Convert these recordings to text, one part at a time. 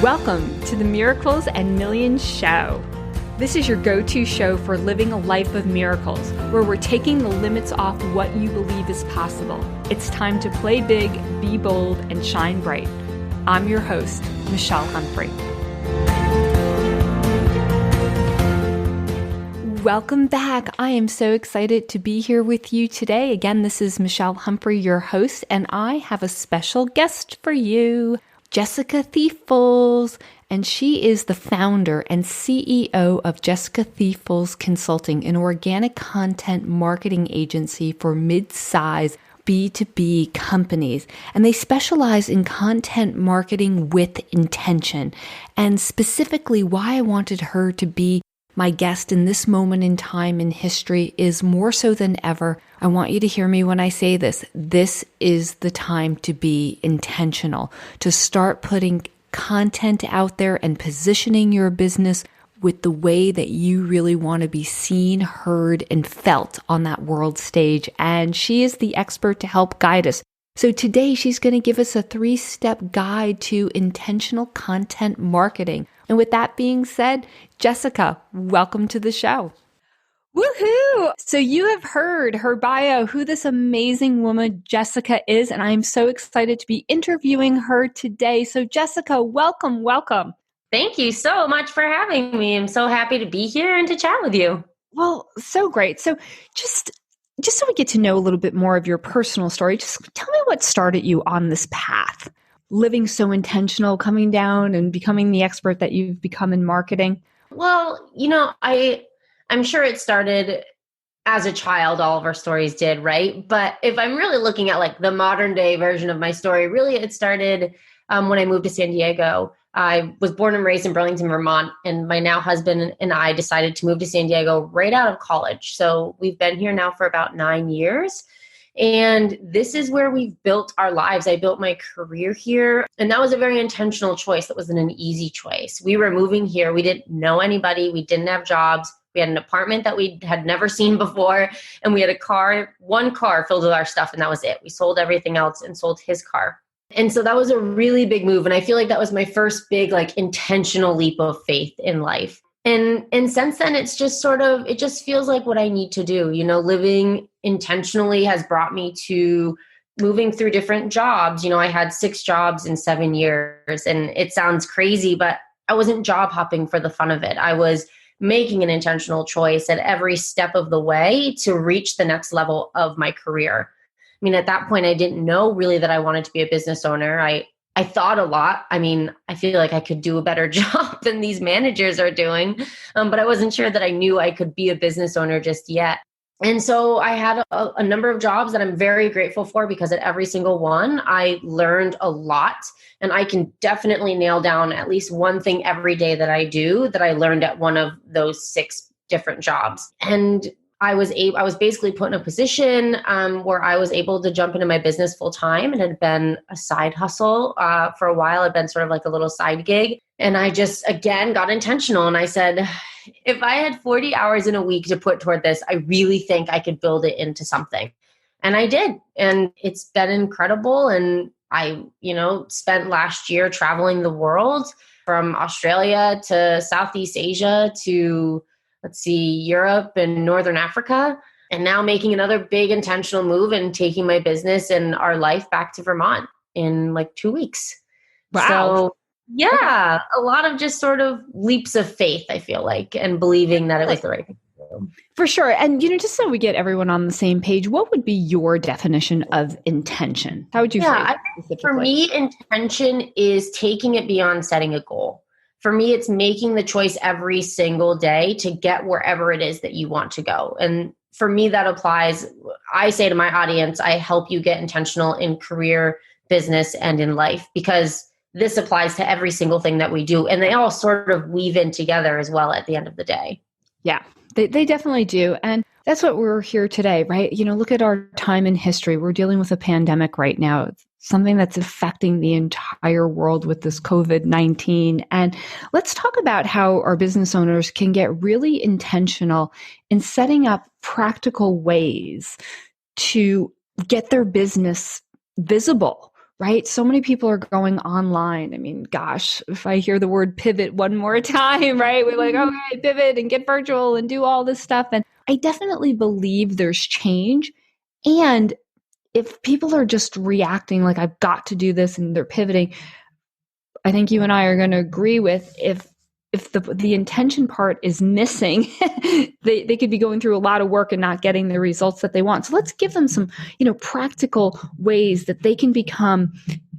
Welcome to the Miracles and Millions Show. This is your go-to show for living a life of miracles, where we're taking the limits off what you believe is possible. It's time to play big, be bold, and shine bright. I'm your host, Michelle Humphrey. Welcome back. I am so excited to be here with you today. Again, this is Michelle Humphrey, your host, and I have a special guest for you, Jessica Thiefels, and she is the founder and CEO of Jessica Thiefels Consulting, an organic content marketing agency for mid-size B2B companies. And they specialize in content marketing with intention. And specifically, why I wanted her to be my guest in this moment in time in history is more so than ever. I want you to hear me when I say this. This is the time to be intentional, to start putting content out there and positioning your business with the way that you really want to be seen, heard, and felt on that world stage. And she is the expert to help guide us. So today she's going to give us a 3-step guide to intentional content marketing. And with that being said, Jessica, welcome to the show. Woohoo! So you have heard her bio, who this amazing woman Jessica is, and I'm so excited to be interviewing her today. So Jessica, welcome. Thank you so much for having me. I'm so happy to be here and to chat with you. Well, so great. So just so we get to know a little bit more of your personal story, just tell me what started you on this path, living so intentional, coming down and becoming the expert that you've become in marketing. Well, I'm sure it started as a child. All of our stories did, right? But if I'm really looking at like the modern day version of my story, really it started when I moved to San Diego. I was born and raised in Burlington, Vermont, and my now husband and I decided to move to San Diego right out of college. So we've been here now for about 9 years. And this is where we've built our lives. I built my career here. And that was a very intentional choice. That wasn't an easy choice. We were moving here. We didn't know anybody. We didn't have jobs. We had an apartment that we had never seen before. And we had one car filled with our stuff. And that was it. We sold everything else and sold his car. And so that was a really big move. And I feel like that was my first big, intentional leap of faith in life. And since then, it just feels like what I need to do. Living intentionally has brought me to moving through different jobs. I had 6 jobs in 7 years, and it sounds crazy, but I wasn't job hopping for the fun of it. I was making an intentional choice at every step of the way to reach the next level of my career. I mean, at that point, I didn't know really that I wanted to be a business owner. I thought a lot. I mean, I feel like I could do a better job than these managers are doing, but I wasn't sure that I knew I could be a business owner just yet. And so I had a number of jobs that I'm very grateful for, because at every single one, I learned a lot. And I can definitely nail down at least one thing every day that I do that I learned at one of those 6 different jobs. And I was basically put in a position where I was able to jump into my business full time. It had been a side hustle for a while. It had been sort of like a little side gig. And I just, again, got intentional. And I said, if I had 40 hours in a week to put toward this, I really think I could build it into something. And I did. And it's been incredible. And I, spent last year traveling the world, from Australia to Southeast Asia to Europe and Northern Africa, and now making another big intentional move and taking my business and our life back to Vermont in 2 weeks. Wow. So yeah, a lot of just sort of leaps of faith, I feel like, and believing that it was the right thing to do. For sure. And, just so we get everyone on the same page, what would be your definition of intention? How would you phrase it specifically? For me, intention is taking it beyond setting a goal. For me, it's making the choice every single day to get wherever it is that you want to go. And for me, that applies. I say to my audience, I help you get intentional in career, business, and in life, because this applies to every single thing that we do. And they all sort of weave in together as well at the end of the day. Yeah, they definitely do. And that's what we're here today, right? Look at our time in history. We're dealing with a pandemic right now. It's something that's affecting the entire world with this COVID-19. And let's talk about how our business owners can get really intentional in setting up practical ways to get their business visible, right? So many people are going online. I mean, gosh, if I hear the word pivot one more time, right? We're like, okay, pivot and get virtual and do all this stuff. And I definitely believe there's change. And if people are just reacting like I've got to do this and they're pivoting, I think you and I are going to agree with if the intention part is missing, they could be going through a lot of work and not getting the results that they want. So let's give them some, practical ways that they can become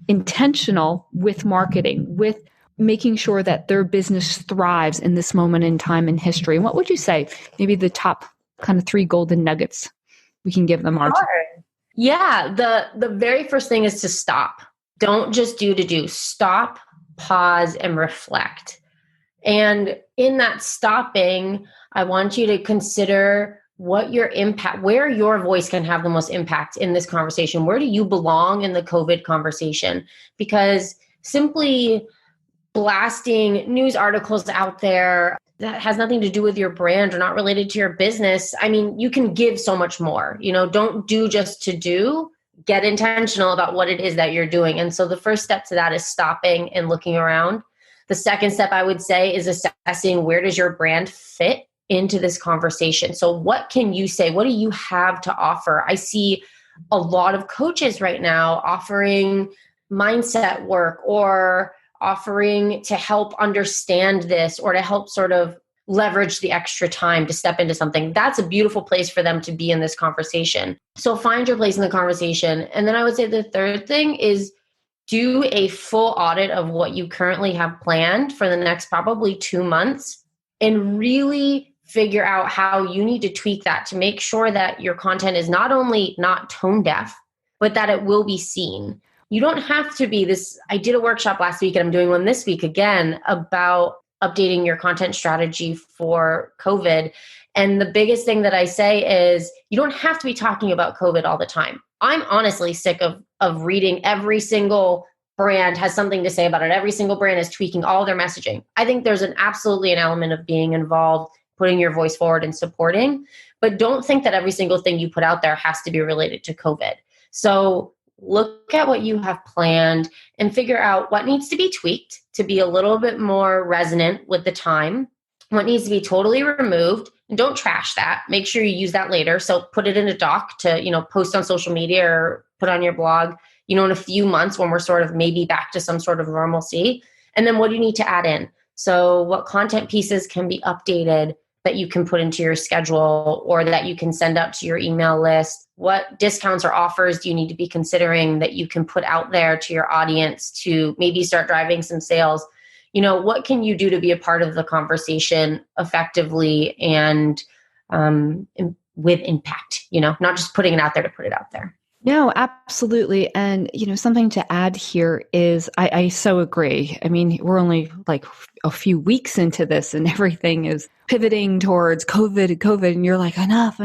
intentional with marketing, with making sure that their business thrives in this moment in time in history. And what would you say? Maybe the top kind of 3 golden nuggets we can give them. Sure. Yeah, the very first thing is to stop. Don't just do to do. Stop, pause, and reflect. And in that stopping, I want you to consider what your impact, where your voice can have the most impact in this conversation. Where do you belong in the COVID conversation? Because simply blasting news articles out there that has nothing to do with your brand or not related to your business, I mean, you can give so much more. Don't do just to do. Get intentional about what it is that you're doing. And so the first step to that is stopping and looking around. The second step I would say is assessing where does your brand fit into this conversation. So what can you say? What do you have to offer? I see a lot of coaches right now offering mindset work or offering to help understand this or to help sort of leverage the extra time to step into something. That's a beautiful place for them to be in this conversation. So find your place in the conversation. And then I would say the third thing is do a full audit of what you currently have planned for the next probably 2 months and really figure out how you need to tweak that to make sure that your content is not only not tone deaf, but that it will be seen. You don't have to be this. I did a workshop last week and I'm doing one this week again about updating your content strategy for COVID. And the biggest thing that I say is you don't have to be talking about COVID all the time. I'm honestly sick of reading every single brand has something to say about it. Every single brand is tweaking all their messaging. I think there's absolutely an element of being involved, putting your voice forward and supporting, but don't think that every single thing you put out there has to be related to COVID. So look at what you have planned and figure out what needs to be tweaked to be a little bit more resonant with the time, what needs to be totally removed, and don't trash that. Make sure you use that later. So put it in a doc to, post on social media or put on your blog, in a few months when we're sort of maybe back to some sort of normalcy. And then what do you need to add in? So what content pieces can be updated that you can put into your schedule or that you can send out to your email list? What discounts or offers do you need to be considering that you can put out there to your audience to maybe start driving some sales? What can you do to be a part of the conversation effectively and with impact, not just putting it out there to put it out there. No, absolutely. And, something to add here is I so agree. I mean, we're only like a few weeks into this and everything is pivoting towards COVID, and you're like, enough,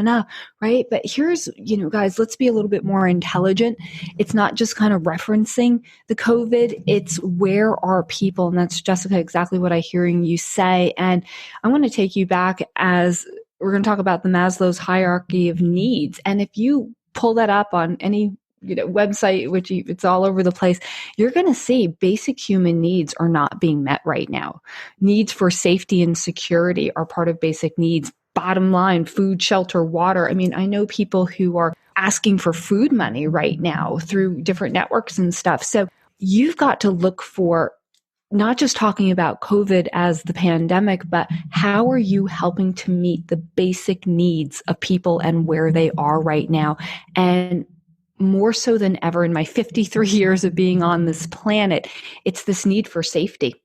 right? But here's, guys, let's be a little bit more intelligent. It's not just kind of referencing the COVID, it's where are people? And that's, Jessica, exactly what I'm hearing you say. And I want to take you back as we're going to talk about the Maslow's hierarchy of needs. And if you pull that up on any website, which it's all over the place, you're going to see basic human needs are not being met right now. Needs for safety and security are part of basic needs. Bottom line, food, shelter, water. I mean, I know people who are asking for food money right now through different networks and stuff. So you've got to look for not just talking about COVID as the pandemic, but how are you helping to meet the basic needs of people and where they are right now? And more so than ever in my 53 years of being on this planet, it's this need for safety,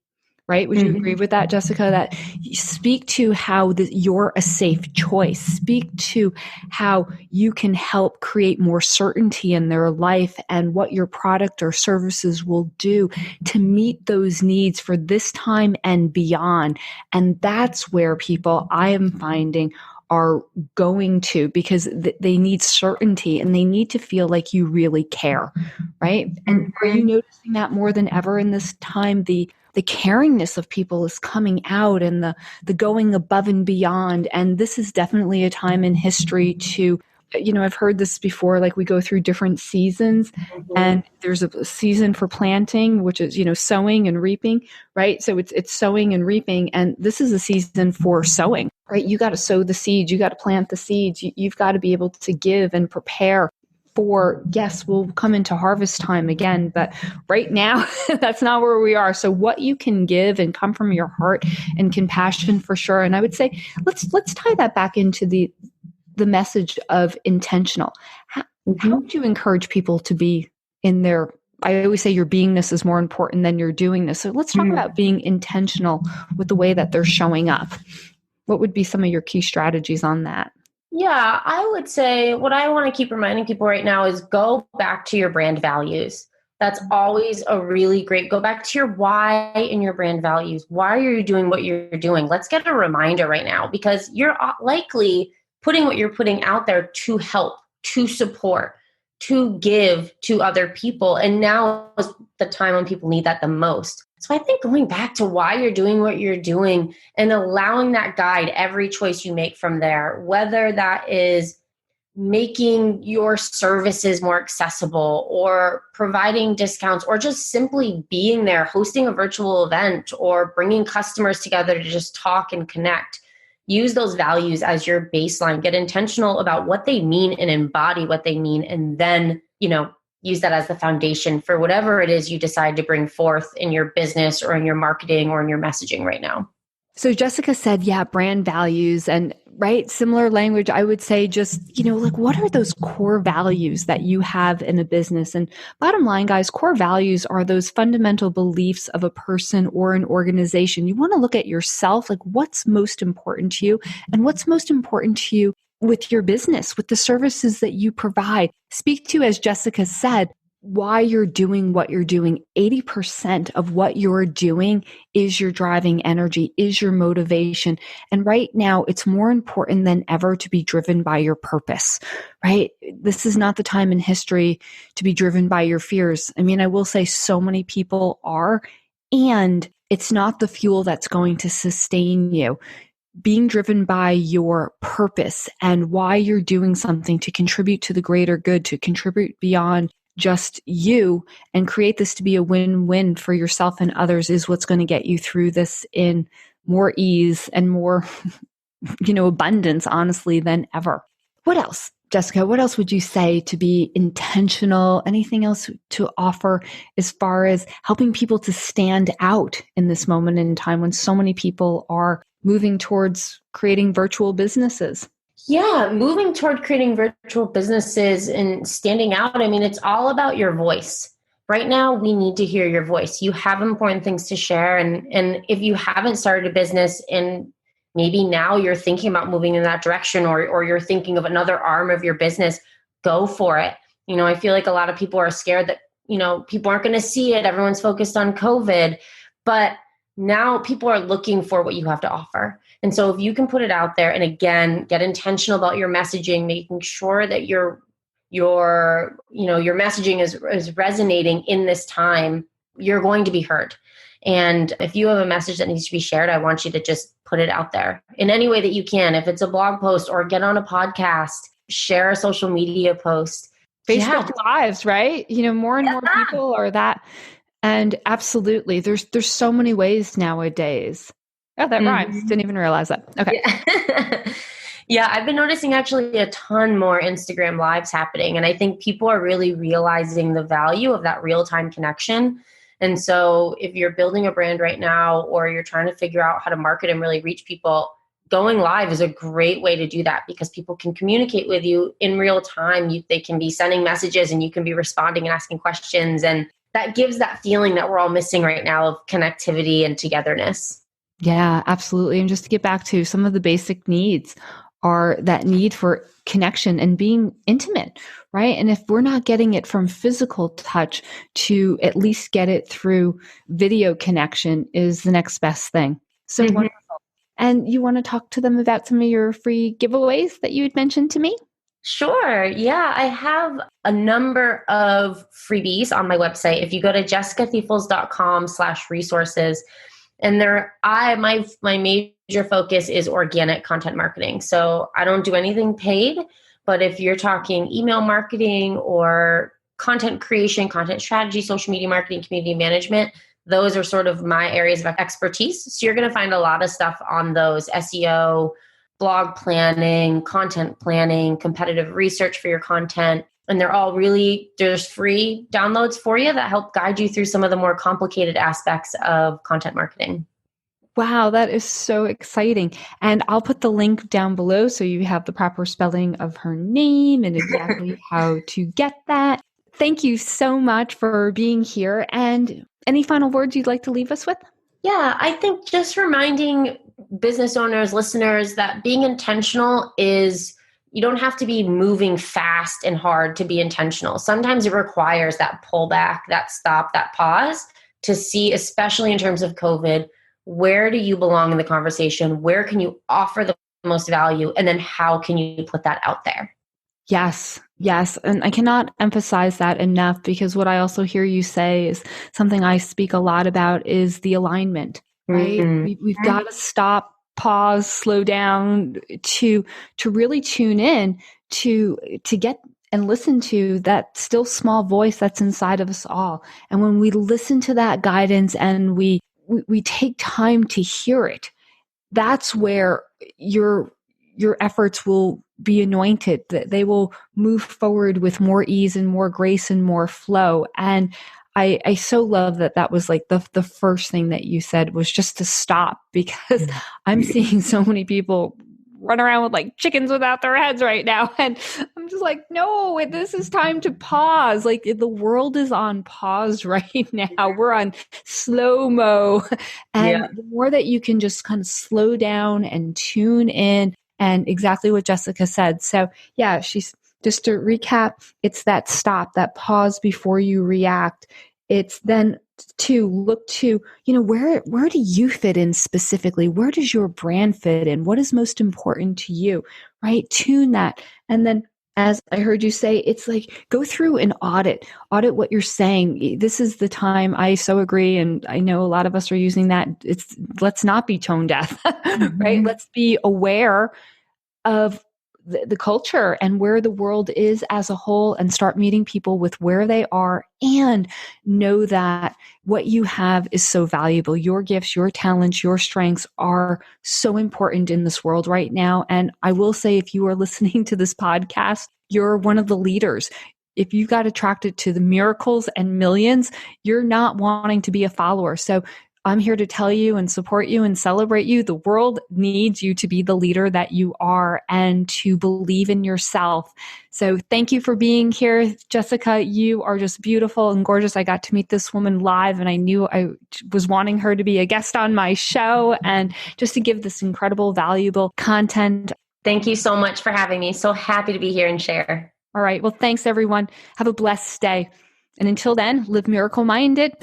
right? Would you agree with that, Jessica? That you speak to how you're a safe choice. Speak to how you can help create more certainty in their life and what your product or services will do to meet those needs for this time and beyond. And that's where people, I am finding, are going to, because they need certainty and they need to feel like you really care, right? And are you noticing that more than ever in this time? The caringness of people is coming out and the going above and beyond. And this is definitely a time in history to I've heard this before, like we go through different seasons and there's a season for planting, which is, sowing and reaping, right? So it's sowing and reaping. And this is a season for sowing, right? You got to sow the seeds. You got to plant the seeds. You've got to be able to give and prepare for, yes, we'll come into harvest time again, but right now that's not where we are. So what you can give and come from your heart and compassion for sure. And I would say, let's tie that back into the message of intentional. How would you encourage people to be in their, I always say your beingness is more important than your doingness. So let's talk about being intentional with the way that they're showing up. What would be some of your key strategies on that? Yeah, I would say what I want to keep reminding people right now is go back to your brand values. That's always a really great, go back to your why and your brand values. Why are you doing what you're doing? Let's get a reminder right now, because you're likely putting what you're putting out there to help, to support, to give to other people. And now is the time when people need that the most. So I think going back to why you're doing what you're doing and allowing that guide every choice you make from there, whether that is making your services more accessible or providing discounts or just simply being there, hosting a virtual event or bringing customers together to just talk and connect. Use those values as your baseline. Get intentional about what they mean and embody what they mean. And then, use that as the foundation for whatever it is you decide to bring forth in your business or in your marketing or in your messaging right now. So Jessica said, yeah, brand values and right, similar language. I would say just, like what are those core values that you have in a business? And bottom line, guys, core values are those fundamental beliefs of a person or an organization. You want to look at yourself, like what's most important to you and what's most important to you with your business, with the services that you provide. Speak to, as Jessica said, why you're doing what you're doing. 80% of what you're doing is your driving energy, is your motivation. And right now, it's more important than ever to be driven by your purpose, right? This is not the time in history to be driven by your fears. I mean, I will say so many people are, and it's not the fuel that's going to sustain you. Being driven by your purpose and why you're doing something to contribute to the greater good, to contribute beyond just you and create this to be a win-win for yourself and others is what's going to get you through this in more ease and more, abundance, honestly, than ever. What else, Jessica? What else would you say to be intentional? Anything else to offer as far as helping people to stand out in this moment in time when so many people are moving towards creating virtual businesses? Yeah, moving toward creating virtual businesses and standing out. I mean, it's all about your voice. Right now, we need to hear your voice. You have important things to share. And if you haven't started a business and maybe now you're thinking about moving in that direction or you're thinking of another arm of your business, go for it. I feel like a lot of people are scared that, people aren't going to see it. Everyone's focused on COVID. But now people are looking for what you have to offer. And so if you can put it out there and again, get intentional about your messaging, making sure that your messaging is resonating in this time, you're going to be heard. And if you have a message that needs to be shared, I want you to just put it out there in any way that you can. If it's a blog post or get on a podcast, share a social media post. Facebook Lives, right? More and more people are that. And absolutely, there's so many ways nowadays. Oh, that rhymes. Didn't even realize that. Okay. Yeah. Yeah, I've been noticing actually a ton more Instagram lives happening. And I think people are really realizing the value of that real-time connection. And so if you're building a brand right now, or you're trying to figure out how to market and really reach people, going live is a great way to do that because people can communicate with you in real time. They can be sending messages and you can be responding and asking questions. And that gives that feeling that we're all missing right now of connectivity and togetherness. Yeah, absolutely. And just to get back to some of the basic needs are that need for connection and being intimate, right? And if we're not getting it from physical touch, to at least get it through video connection is the next best thing. So wonderful. And you want to talk to them about some of your free giveaways that you had mentioned to me? Sure. Yeah, I have a number of freebies on my website. If you go to jessicathiefels.com/resources, and my major focus is organic content marketing. So I don't do anything paid, But if you're talking email marketing or content creation, content strategy, social media marketing, community management, those are sort of my areas of expertise. So you're going to find a lot of stuff on those: SEO, blog planning, content planning, competitive research for your content. And they're all really, there's free downloads for you that help guide you through some of the more complicated aspects of content marketing. Wow, that is so exciting. And I'll put the link down below so you have the proper spelling of her name and exactly how to get that. Thank you so much for being here. And any final words you'd like to leave us with? Yeah, I think just reminding business owners, listeners, that being intentional is, you don't have to be moving fast and hard to be intentional. Sometimes it requires that pullback, that stop, that pause to see, especially in terms of COVID, where do you belong in the conversation? Where can you offer the most value? And then how can you put that out there? Yes, yes. And I cannot emphasize that enough, because what I also hear you say is something I speak a lot about is the alignment, right? Mm-hmm. We've got to stop, pause, slow down to really tune in to get and listen to that still small voice that's inside of us all. And when we listen to that guidance and we take time to hear it, that's where your efforts will be anointed, that they will move forward with more ease and more grace and more flow. And I so love that was like the first thing that you said was just to stop, because I'm seeing so many people run around with like chickens without their heads right now. And I'm just like, no, this is time to pause. Like, the world is on pause right now. We're on slow-mo. And the more that you can just kind of slow down and tune in, and exactly what Jessica said. So yeah, she's, just to recap, it's that stop, that pause before you react. It's then to look to, where do you fit in specifically? Where does your brand fit in? What is most important to you, right? Tune that. And then, as I heard you say, it's like, go through and audit what you're saying. This is the time. I so agree. And I know a lot of us are using that. Let's not be tone deaf, right? Let's be aware of the culture and where the world is as a whole, and start meeting people with where they are, and know that what you have is so valuable. Your gifts, your talents, your strengths are so important in this world right now. And I will say, if you are listening to this podcast, you're one of the leaders. If you got attracted to the miracles and millions, you're not wanting to be a follower. So I'm here to tell you and support you and celebrate you. The world needs you to be the leader that you are, and to believe in yourself. So thank you for being here, Jessica. You are just beautiful and gorgeous. I got to meet this woman live, and I knew I was wanting her to be a guest on my show, and just to give this incredible, valuable content. Thank you so much for having me. So happy to be here and share. All right. Well, thanks everyone. Have a blessed day. And until then, live miracle minded.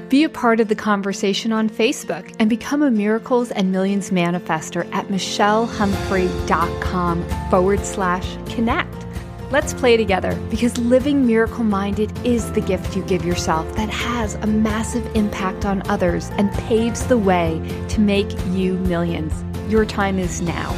Be a part of the conversation on Facebook and become a Miracles and Millions manifester at michellehumphrey.com/connect. Let's play together, because living miracle minded is the gift you give yourself that has a massive impact on others and paves the way to make you millions. Your time is now.